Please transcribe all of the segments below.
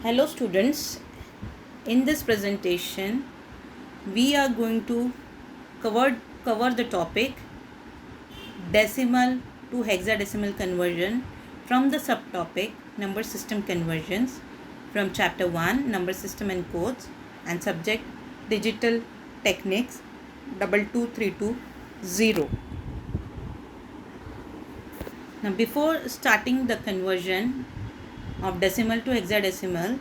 Hello students, in this presentation we are going to cover the topic decimal to hexadecimal conversion from the subtopic number system conversions from chapter 1 number system and codes and subject digital techniques 22320. Now before starting the conversion of decimal to hexadecimal,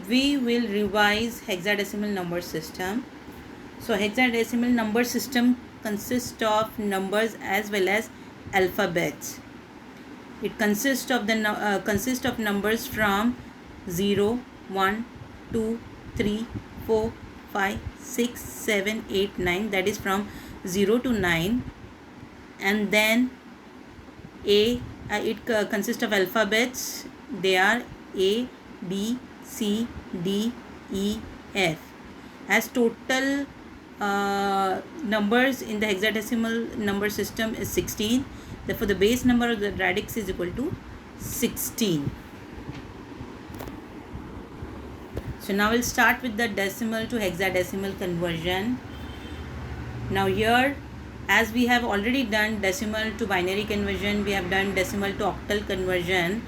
we will revise hexadecimal number system. So hexadecimal number system consists of numbers as well as alphabets. It consists of numbers from 0, 1, 2, 3, 4, 5, 6, 7, 8, 9, that is from 0 to 9, and then it consists of alphabets. They are A, B, C, D, E, F. As total numbers in the hexadecimal number system is 16. Therefore, the base number of the radix is equal to 16. So now we'll start with the decimal to hexadecimal conversion. Now here, as we have already done decimal to binary conversion, we have done decimal to octal conversion.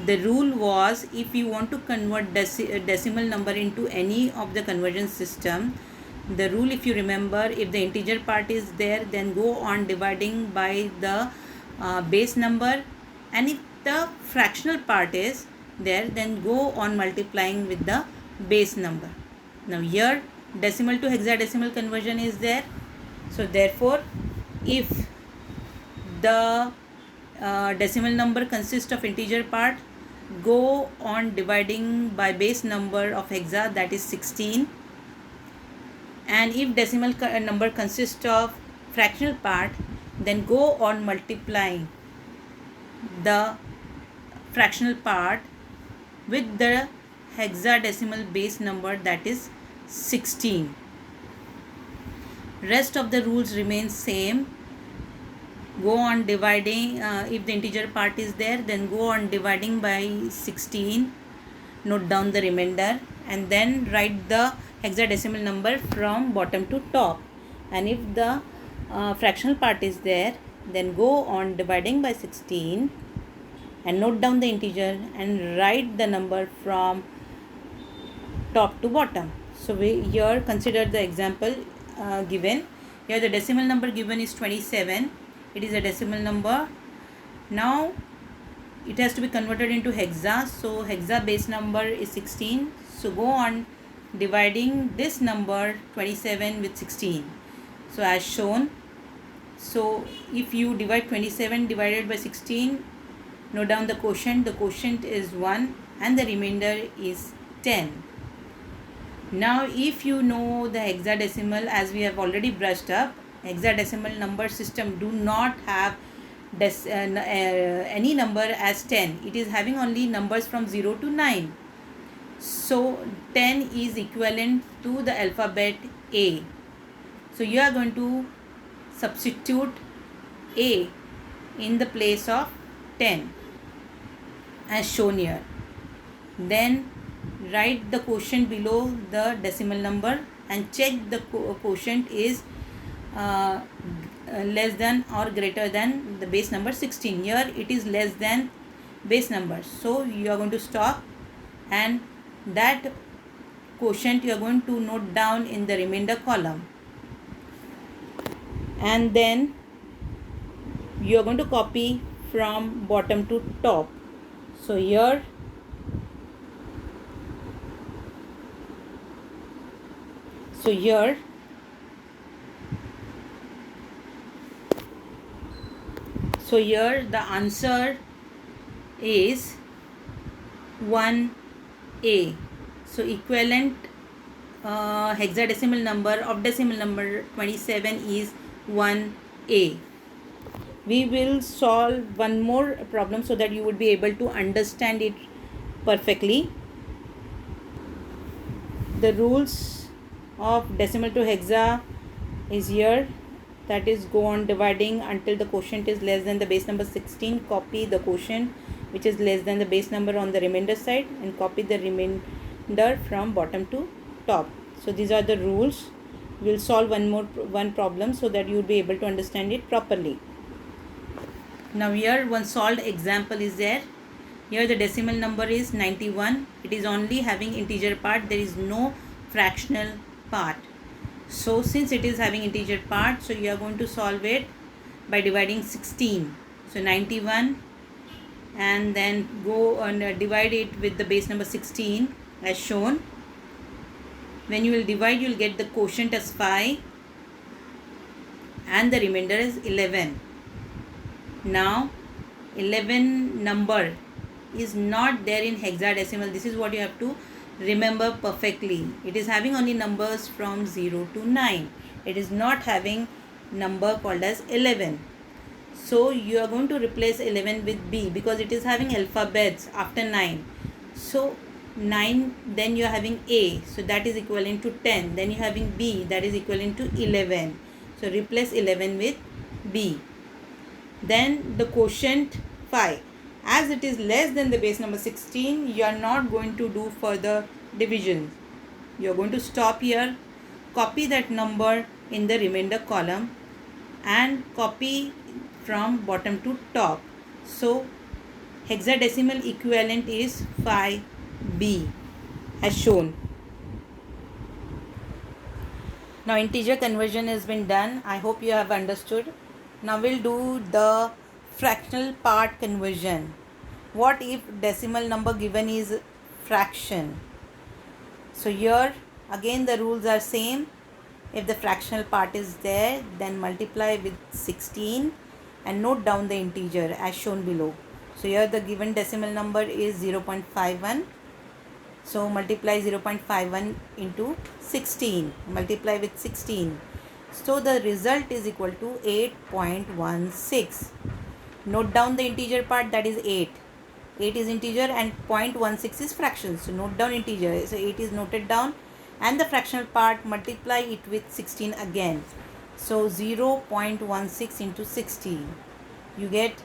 The rule was, if you want to convert decimal number into any of the conversion system, the rule, if you remember, if the integer part is there, then go on dividing by the base number, and if the fractional part is there, then go on multiplying with the base number. Now here decimal to hexadecimal conversion is there. So therefore, if the decimal number consists of integer part, go on dividing by base number of hexa, that is 16. And if decimal number consists of fractional part, then go on multiplying the fractional part with the hexadecimal base number, that is 16. Rest of the rules remain same. Go on dividing, if the integer part is there, then go on dividing by 16, note down the remainder, and then write the hexadecimal number from bottom to top. And if the fractional part is there, then go on dividing by 16 and note down the integer and write the number from top to bottom. So we here consider the example given. Here the decimal number given is 27. It is a decimal number. Now it has to be converted into hexa. So hexa base number is 16. So go on dividing this number 27 with 16. So as shown. So if you divide 27 divided by 16, note down the quotient. The quotient is 1 and the remainder is 10. Now if you know the hexadecimal, as we have already brushed up, hexadecimal number system do not have any number as 10. It is having only numbers from 0 to 9. So 10 is equivalent to the alphabet A. So you are going to substitute A in the place of 10 as shown here. Then write the quotient below the decimal number and check the quotient is less than or greater than the base number 16. Here it is less than base number. So you are going to stop, and that quotient you are going to note down in the remainder column. And then you are going to copy from bottom to top. So here the answer is 1A. So equivalent hexadecimal number of decimal number 27 is 1A. We will solve one more problem so that you would be able to understand it perfectly. The rules of decimal to hexa is here. That is, go on dividing until the quotient is less than the base number 16. Copy the quotient which is less than the base number on the remainder side, and copy the remainder from bottom to top. So these are the rules. We'll solve one problem so that you'll be able to understand it properly. Now here one solved example is there. Here the decimal number is 91. It is only having integer part. There is no fractional part. So since it is having integer part, so you are going to solve it by dividing 16. So 91, and then go and divide it with the base number 16 as shown. When you will divide, you will get the quotient as 5 and the remainder is 11. Now 11 number is not there in hexadecimal. This is what you have to remember perfectly. It is having only numbers from 0 to 9. It is not having number called as 11. So you are going to replace 11 with B because it is having alphabets after 9. So 9, then you are having A, so that is equivalent to 10. Then you are having B, that is equivalent to 11. So replace 11 with B. Then the quotient 5. As it is less than the base number 16, you are not going to do further division. You are going to stop here, copy that number in the remainder column and copy from bottom to top. So hexadecimal equivalent is 5B as shown. Now integer conversion has been done. I hope you have understood. Now we'll do the fractional part conversion. What if decimal number given is fraction? So here again the rules are same. If the fractional part is there, then multiply with 16 and note down the integer as shown below. So here the given decimal number is 0.51. So multiply 0.51 into 16. Multiply with 16. So the result is equal to 8.16. Note down the integer part, that is 8. 8 is integer and 0.16 is fraction. So note down integer. So 8 is noted down and the fractional part, multiply it with 16 again. So 0.16 into 16. You get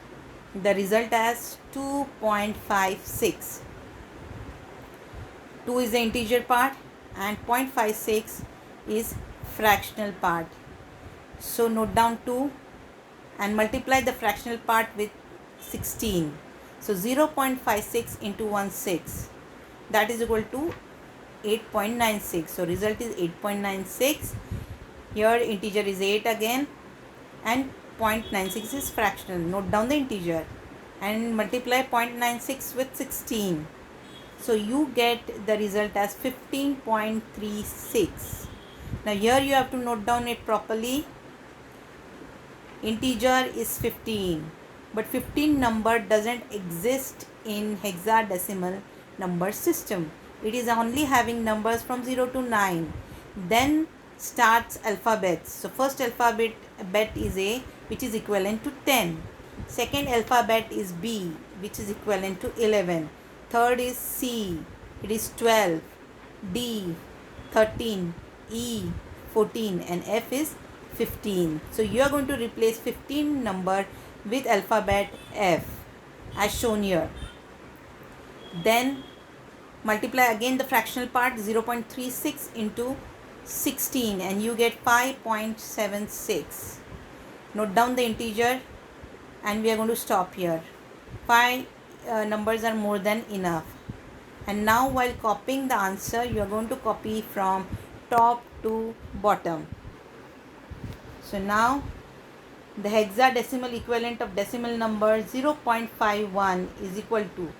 the result as 2.56. 2 is the integer part and 0.56 is fractional part. So note down 2 and multiply the fractional part with 16. So 0.56 into 16, that is equal to 8.96. So result is 8.96. Here integer is 8 again and 0.96 is fractional. Note down the integer and multiply 0.96 with 16. So you get the result as 15.36. Now here you have to note down it properly. Integer is 15, but 15 number doesn't exist in hexadecimal number system. It is only having numbers from 0 to 9. Then starts alphabets. So first alphabet is A, which is equivalent to 10. Second alphabet is B, which is equivalent to 11. Third is C, it is 12. D, 13. E, 14, and F is 15. So you are going to replace 15 number with alphabet F as shown here. Then multiply again the fractional part, 0.36 into 16, and you get 5.76. Note down the integer and we are going to stop here. 5 numbers are more than enough. And now while copying the answer, you are going to copy from top to bottom. So now the hexadecimal equivalent of decimal number 0.51 is equal to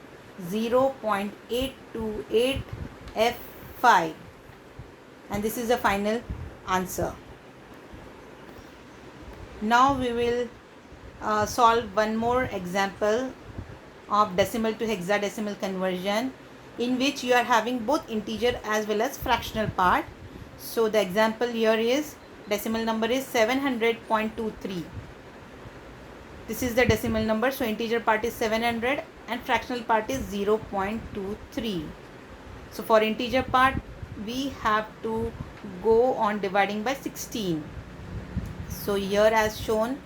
0.828 F5, and this is the final answer. Now we will solve one more example of decimal to hexadecimal conversion, in which you are having both integer as well as fractional part. So the example here is decimal number is 700.23. This is the decimal number. So integer part is 700 and fractional part is 0.23. So for integer part we have to go on dividing by 16. So here as shown,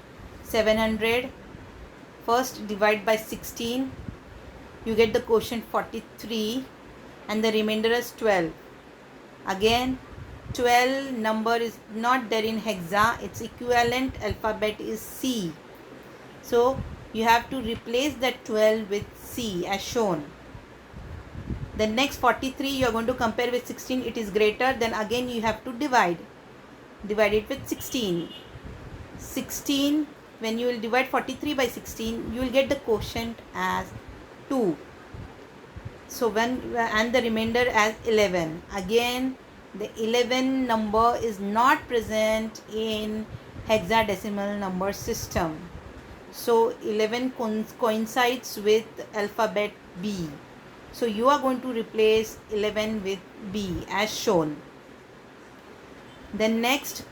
700, first divide by 16 you get the quotient 43 and the remainder is 12. Again 12 number is not there in hexa, its equivalent alphabet is C. So you have to replace that 12 with C as shown. The next 43 you are going to compare with 16, it is greater, then again you have to divide it with 16. 16, when you will divide 43 by 16, you will get the quotient as 2. So and the remainder as 11. Again the 11 number is not present in hexadecimal number system. So 11 coincides with alphabet B. So you are going to replace 11 with B as shown. Then next,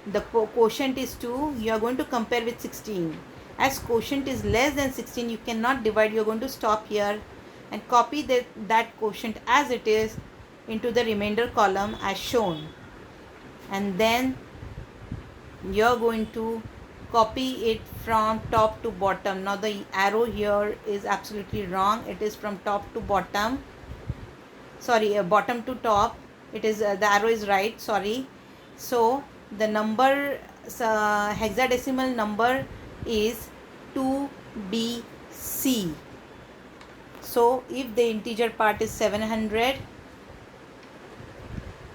the quotient is 2. You are going to compare with 16. As quotient is less than 16, you cannot divide. You are going to stop here and copy that quotient as it is into the remainder column as shown. And then you are going to copy it from top to bottom. Now the arrow here is absolutely wrong. It is from top to bottom. Sorry, bottom to top. It is the arrow is right. Sorry. So the number hexadecimal number is 2BC. So if the integer part is 700,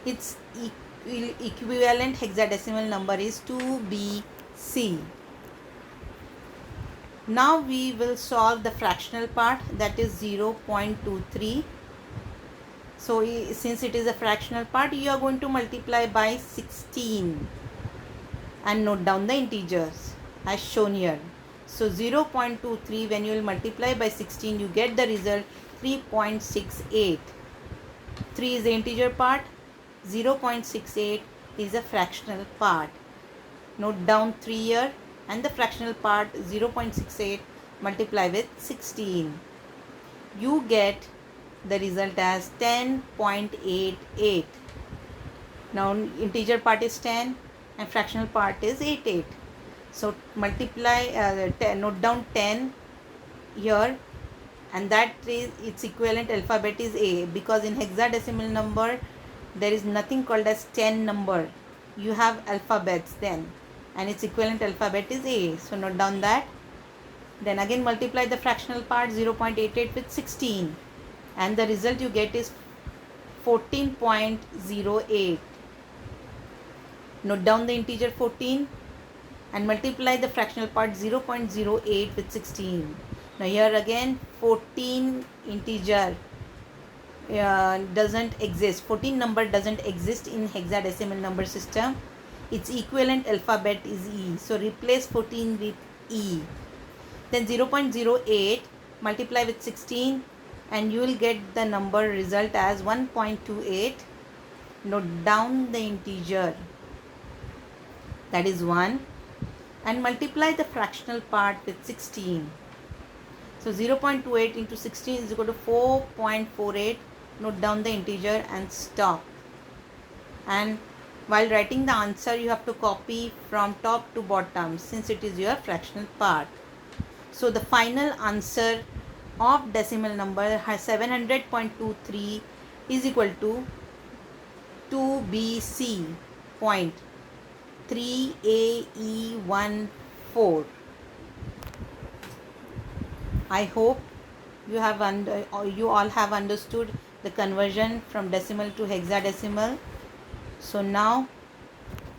its equivalent hexadecimal number is 2BC. Now we will solve the fractional part, that is 0.23. So since it is a fractional part, you are going to multiply by 16 and note down the integers as shown here. So 0.23, when you will multiply by 16, you get the result 3.68. 3 is the integer part, 0.68 is a fractional part. Note down 3 here, and the fractional part 0.68 multiply with 16. You get the result as 10.88. Now integer part is 10 and fractional part is 88. So multiply, note down 10 here, and that is its equivalent alphabet is A, because in hexadecimal number there is nothing called as 10 number. You have alphabets then, and its equivalent alphabet is A. So note down that. Then again multiply the fractional part 0.88 with 16, and the result you get is 14.08. Note down the integer 14 and multiply the fractional part 0.08 with 16. Now here again 14 integer doesn't exist. 14 number doesn't exist in hexadecimal number system. Its equivalent alphabet is E. So replace 14 with E. Then 0.08 multiply with 16 and you will get the number result as 1.28. Note down the integer, that is 1, and multiply the fractional part with 16. So 0.28 into 16 is equal to 4.48. Note down the integer and stop. And while writing the answer, you have to copy from top to bottom since it is your fractional part. So the final answer of decimal number 700.23 is equal to 2BC point 3AE14. I hope you all have understood the conversion from decimal to hexadecimal. So now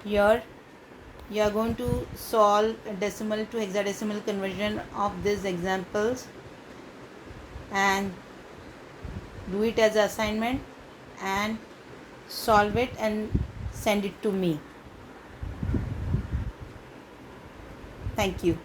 here you are going to solve a decimal to hexadecimal conversion of these examples and do it as an assignment and solve it and send it to me. Thank you.